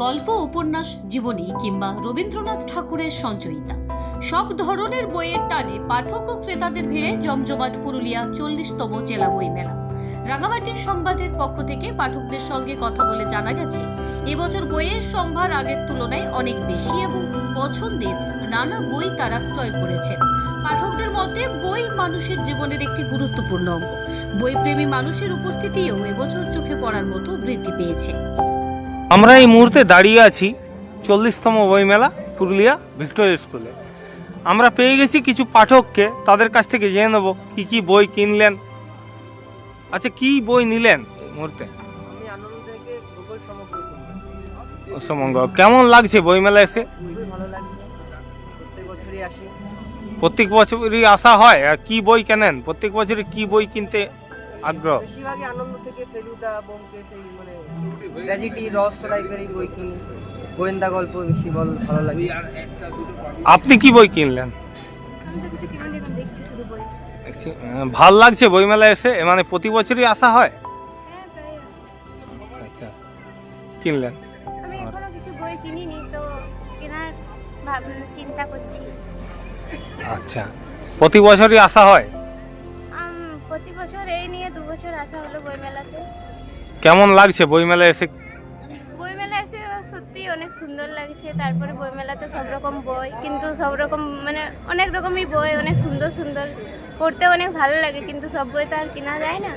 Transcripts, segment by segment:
গল্প, উপন্যাস, জীবনী কিংবা রবীন্দ্রনাথ ঠাকুরের সঞ্চয়িতা সব ধরনের বইয়ের টানে পাঠক ও ক্রেতাদের ভিড়ে জমজমাট পুরুলিয়া 40তম জেলা বই মেলা। রাঙামাটির সংবাদের পক্ষ থেকে পাঠকদের সঙ্গে কথা বলে জানা গেছে, এবছর বইয়ের সম্ভার আগের তুলনায় অনেক বেশি এবং পছন্দের নানা বই তারা ক্রয় করেছেন। পাঠকদের মতে বই মানুষের জীবনের একটি গুরুত্বপূর্ণ অঙ্গ। বইপ্রেমী মানুষের উপস্থিতিও এবছর চোখে পড়ার মতো বৃদ্ধি পেয়েছে। আমরা এই মুহূর্তে দাঁড়িয়ে আছি 40তম বইমেলা পুরুলিয়া ভিক্টোরিয়া স্কুলে। আমরা পেয়ে গেছি কিছু পাঠককে, তাদের কাছ থেকে জেনে নেব কি কি বই কিনলেন। আচ্ছা, কি বই নিলেন এই মুহূর্তে? আমি আনন্দ থেকে ভূগোল সমগ্র কিনলাম। সমগ্র কেমন লাগছে বইমেলা এসে? খুবই ভালো লাগছে, প্রত্যেক বছরই আসি। প্রত্যেক বছরই আসা হয়? আর কি বই কেনেন? প্রত্যেক বছরই কি বই কিনতে আগ্রহ? বেশিরভাগই আনন্দ থেকে ফেলুদা, ব্যোমকেশ, এই মানে ট্র্যাজেডি, রহস্য টাইপের এই বই কিনি। গোয়েন্দা গল্প বেশি ভালো লাগে। আপনি কি বই কিনলেন? আমি তো কিছু কিনিনি, এখন দেখছি শুধু বই। ভাল লাগছে বইমেলা এসে? মানে প্রতি বছরই আসা হয়? হ্যাঁ, প্রায়। আচ্ছা আচ্ছা, কিনলেন? আমি এখনো কিছু বই কিনিনি, তো কেনার চিন্তা করছি। আচ্ছা, প্রতি বছরই আসা হয়? প্রতি বছর এই নিয়ে 2 বছর আসা হলো বইমেলাতে। কেমন লাগছে বইমেলা এসে? বইমেলা এসে সত্যি অনেক সুন্দর লাগছে। তারপরে বইমেলাতে সব রকম বই, কিন্তু সব রকম মানে অনেক রকমই বই, অনেক সুন্দর সুন্দর, পড়তে অনেক ভালো লাগে, কিন্তু সব বই তো আর কেনা যায় না।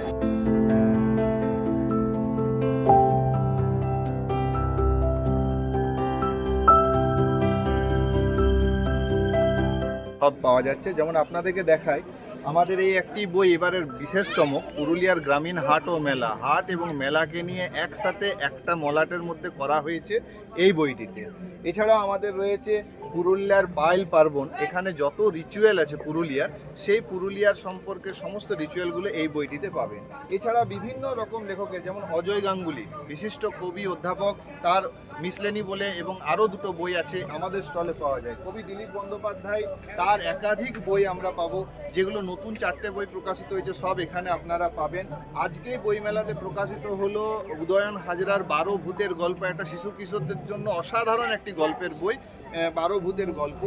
সব পাওয়া যাচ্ছে। যেমন আপনাদেরকে দেখাই, আমাদের এই একটি বই এবারের বিশেষ চমক, পুরুলিয়ার গ্রামীণ হাট ও মেলা। হাট এবং মেলাকে নিয়ে একসাথে একটা মলাটের মধ্যে করা হয়েছে এই বইটিতে। এছাড়াও আমাদের রয়েছে পুরুলিয়ার পাইল পার্বণ। এখানে যত রিচুয়াল আছে পুরুলিয়ার, সেই পুরুলিয়ার সম্পর্কে সমস্ত রিচুয়ালগুলো এই বইটিতে পাবেন। এছাড়া বিভিন্ন রকম লেখকের, যেমন অজয় গাঙ্গুলি, বিশিষ্ট কবি অধ্যাপক, তার মিসলেনি বলে এবং আরও 2টো বই আছে আমাদের স্টলে পাওয়া যায়। কবি দিলীপ বন্দ্যোপাধ্যায়, তার একাধিক বই আমরা পাবো, যেগুলো নতুন 4টে বই প্রকাশিত হয়েছে, সব এখানে আপনারা পাবেন। আজকে বইমেলাতে প্রকাশিত হলো উদয়ন হাজরার 12 ভূতের গল্প, একটা শিশু কিশোরদের জন্য অসাধারণ একটি গল্পের বই, 12 ভূতের গল্প।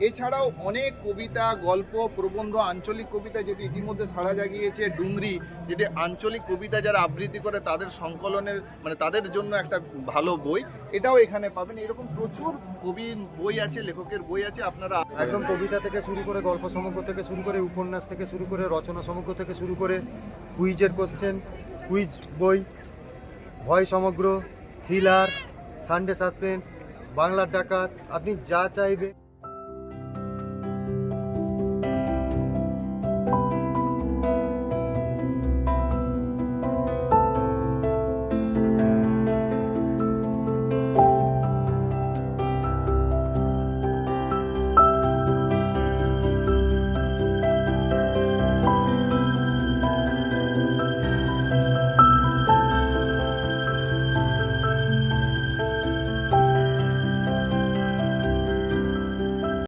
এছাড়াও অনেক কবিতা, গল্প, প্রবন্ধ, আঞ্চলিক কবিতা যেটি ইতিমধ্যে সাড়া জাগিয়েছে, ডুংরি, যেটি আঞ্চলিক কবিতা যারা আবৃত্তি করে তাদের সংকলনের মানে তাদের জন্য একটা ভালো বই, এটাও এখানে পাবেন। এরকম প্রচুর কবির বই আছে, লেখকের বই আছে। আপনারা একদম কবিতা থেকে শুরু করে, গল্প সমগ্র থেকে শুরু করে, উপন্যাস থেকে শুরু করে, রচনা সমগ্র থেকে শুরু করে, কুইজের কোশ্চেন, কুইজ বই, ভয় সমগ্র, থ্রিলার, সানডে সাসপেন্স, বাংলার ডাকাত, আপনি যা চাইবে